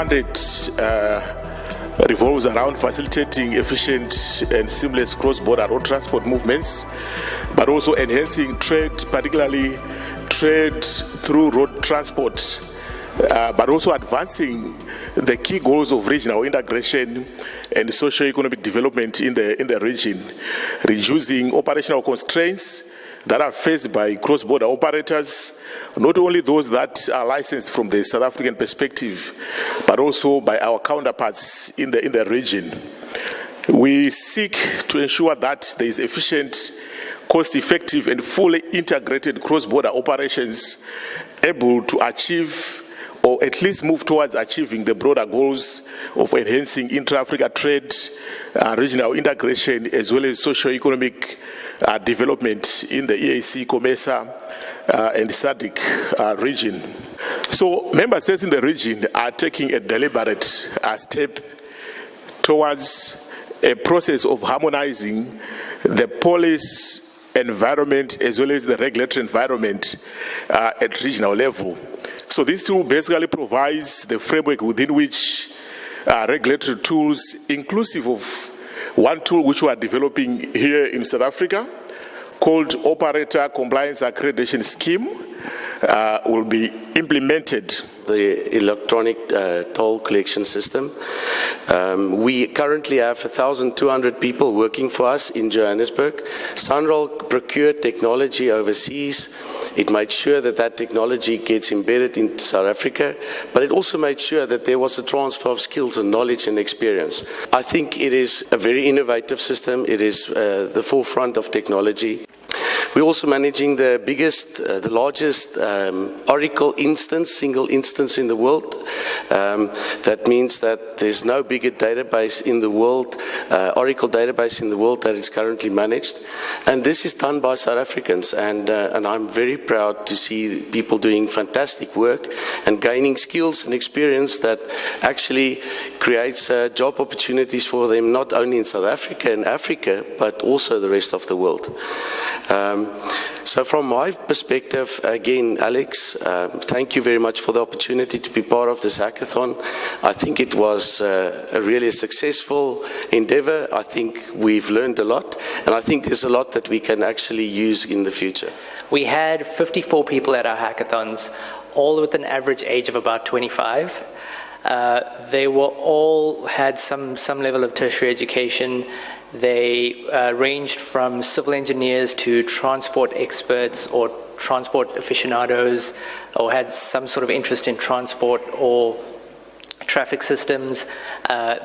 mandate revolves around facilitating efficient and seamless cross-border road transport movements, but also enhancing trade, particularly trade through road transport, but also advancing the key goals of regional integration and socio-economic development in the region, reducing operational constraints that are faced by cross-border operators, not only those that are licensed from the South African perspective, but also by our counterparts in the region. We seek to ensure that there is efficient, cost-effective, and fully integrated cross-border operations able to achieve, or at least move towards achieving, the broader goals of enhancing intra-Africa trade, regional integration, as well as socio-economic development in the EAC, COMESA, and SADC region. So member states in the region are taking a deliberate step towards a process of harmonizing the policy environment as well as the regulatory environment at regional level. So this tool basically provides the framework within which regulatory tools, inclusive of one tool which we are developing here in South Africa, called Operator Compliance Accreditation Scheme, will be implemented. The electronic toll collection system. We currently have 1,200 people working for us in Johannesburg. SANRAL procured technology overseas. It made sure that that technology gets embedded in South Africa, but it also made sure that there was a transfer of skills and knowledge and experience. I think it is a very innovative system. It is the forefront of technology. We're also managing the biggest, the largest Oracle instance, single instance in the world. That means that there's no bigger database in the world, Oracle database in the world that is currently managed. And this is done by South Africans, and I'm very proud to see people doing fantastic work and gaining skills and experience that actually creates job opportunities for them, not only in South Africa and Africa, but also the rest of the world. So from my perspective, again, Alex, thank you very much for the opportunity to be part of this hackathon. I think it was a really successful endeavor. I think we've learned a lot, and I think there's a lot that we can actually use in the future. We had 54 people at our hackathons, all with an average age of about 25. They were all had some level of tertiary education. They ranged from civil engineers to transport experts or transport aficionados, or had some sort of interest in transport or traffic systems.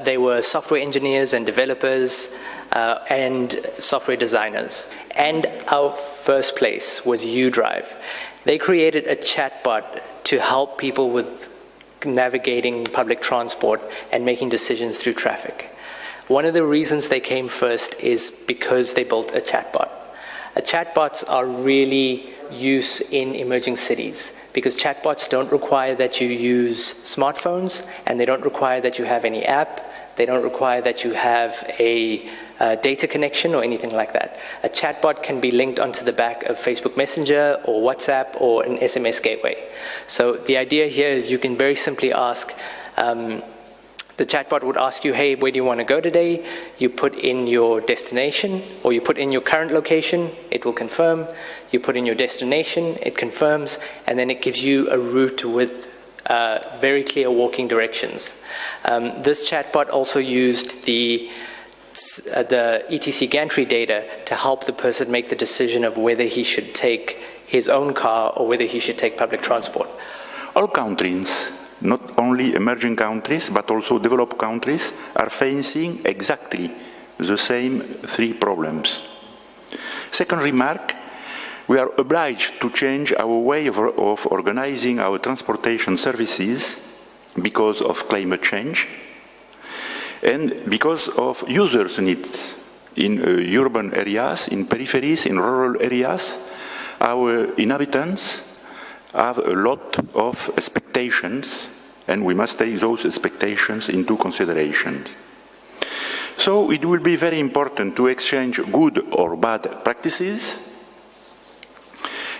They were software engineers and developers and software designers. And our first place was UDrive. They created a chatbot to help people with navigating public transport and making decisions through traffic. One of the reasons they came first is because they built a chatbot. Chatbots are really used in emerging cities because chatbots don't require that you use smartphones, and they don't require that you have any app. They don't require that you have a data connection or anything like that. A chatbot can be linked onto the back of Facebook Messenger or WhatsApp or an SMS gateway. So the idea here is you can very simply ask, the chatbot would ask you, hey, where do you want to go today? You put in your destination, or you put in your current location, it will confirm. You put in your destination, it confirms, and then it gives you a route with very clear walking directions. This chatbot also used the ETC gantry data to help the person make the decision of whether he should take his own car or whether he should take public transport. All countries, not only emerging countries, but also developed countries, are facing exactly the same three problems. Second remark, we are obliged to change our way of organizing our transportation services because of climate change and because of users' needs. In urban areas, in peripheries, in rural areas, our inhabitants have a lot of expectations, and we must take those expectations into consideration. So it will be very important to exchange good or bad practices,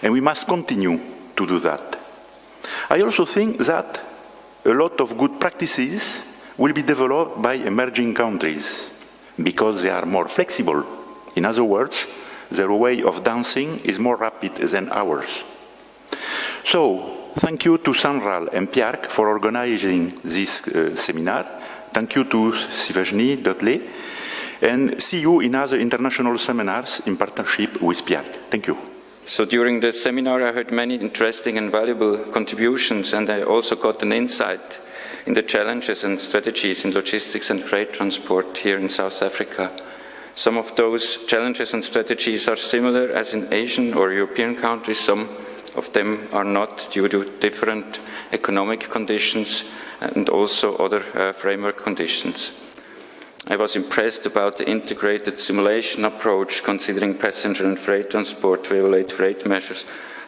and we must continue to do that. I also think that a lot of good practices will be developed by emerging countries because they are more flexible. In other words, their way of dancing is more rapid than ours. So, thank you to SANRAL and Piarc for organizing this seminar. Thank you to Siveshni, Dudley, and see you in other international seminars in partnership with Piarc. Thank you. So during the seminar I heard many interesting and valuable contributions, and I also got an insight in the challenges and strategies in logistics and freight transport here in South Africa. Some of those challenges and strategies are similar as in Asian or European countries. Some of them are not due to different economic conditions and also other framework conditions. I was impressed about the integrated simulation approach considering passenger and freight transport to evaluate freight measures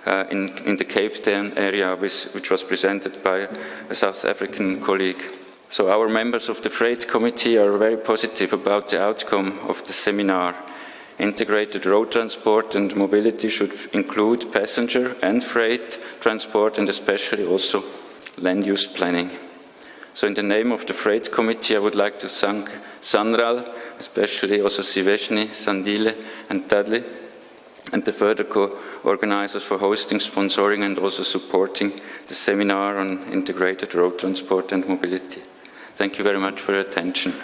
in the Cape Town area, which was presented by a South African colleague. So our members of the Freight Committee are very positive about the outcome of the seminar. Integrated road transport and mobility should include passenger and freight transport, and especially also land use planning. So in the name of the Freight Committee, I would like to thank SANRAL, especially also Siveshni, Sandile and Dudley, and the further co-organizers for hosting, sponsoring and also supporting the seminar on integrated road transport and mobility. Thank you very much for your attention.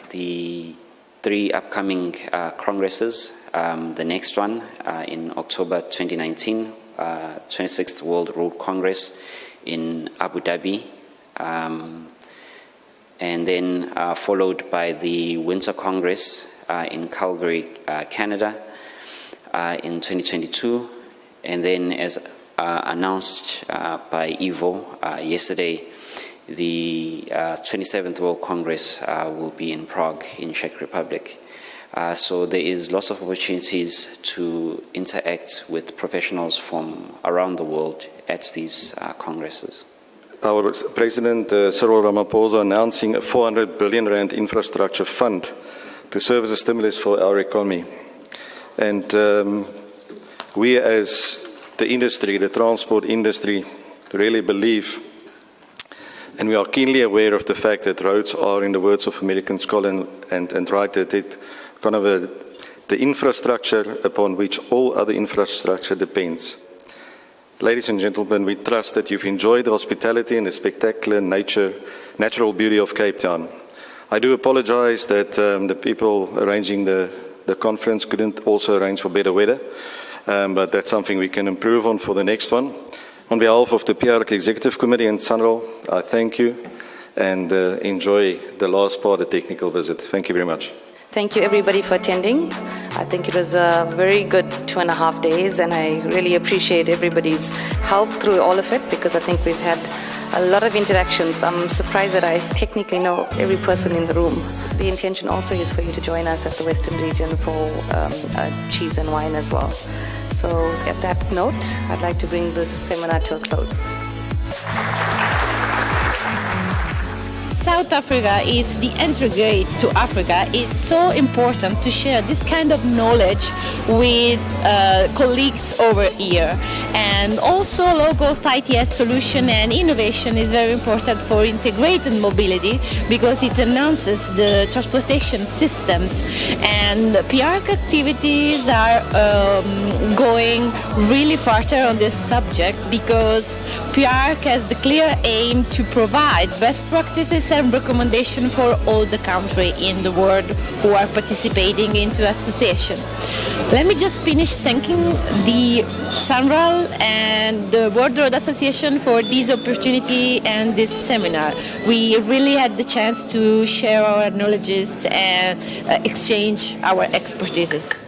The 3 upcoming congresses, the next one in October 2019, 26th World Road Congress in Abu Dhabi, and then followed by the Winter Congress in Calgary, Canada in 2022, and then as announced by Ivo yesterday, the 27th World Congress will be in Prague in Czech Republic. So there is lots of opportunities to interact with professionals from around the world at these congresses. Our President Cyril Ramaphosa announcing a 400 billion rand infrastructure fund to serve as a stimulus for our economy. And we as the industry, the transport industry, really believe, and we are keenly aware of the fact that roads are, in the words of American scholar and writer, that kind of the infrastructure upon which all other infrastructure depends. Ladies and gentlemen, we trust that you've enjoyed the hospitality and the spectacular natural beauty of Cape Town. I do apologize that the people arranging the conference couldn't also arrange for better weather, but that's something we can improve on for the next one. On behalf of the Piarc Executive Committee and SANRAL, I thank you and enjoy the last part of the technical visit. Thank you very much. Thank you everybody for attending. I think it was a very good 2.5 days, and I really appreciate everybody's help through all of it, because I think we've had a lot of interactions. I'm surprised that I technically know every person in the room. The intention also is for you to join us at the Western region for cheese and wine as well. So at that note, I'd like to bring this seminar to a close. South Africa is the entry gate to Africa. It's so important to share this kind of knowledge with colleagues over here. And also low-cost ITS solution and innovation is very important for integrated mobility, because it enhances the transportation systems. And Piarc activities are going really further on this subject, because Piarc has the clear aim to provide best practices and recommendation for all the countries in the world who are participating into association. Let me just finish thanking the SANRAL and the World Road Association for this opportunity and this seminar. We really had the chance to share our knowledges and exchange our expertises.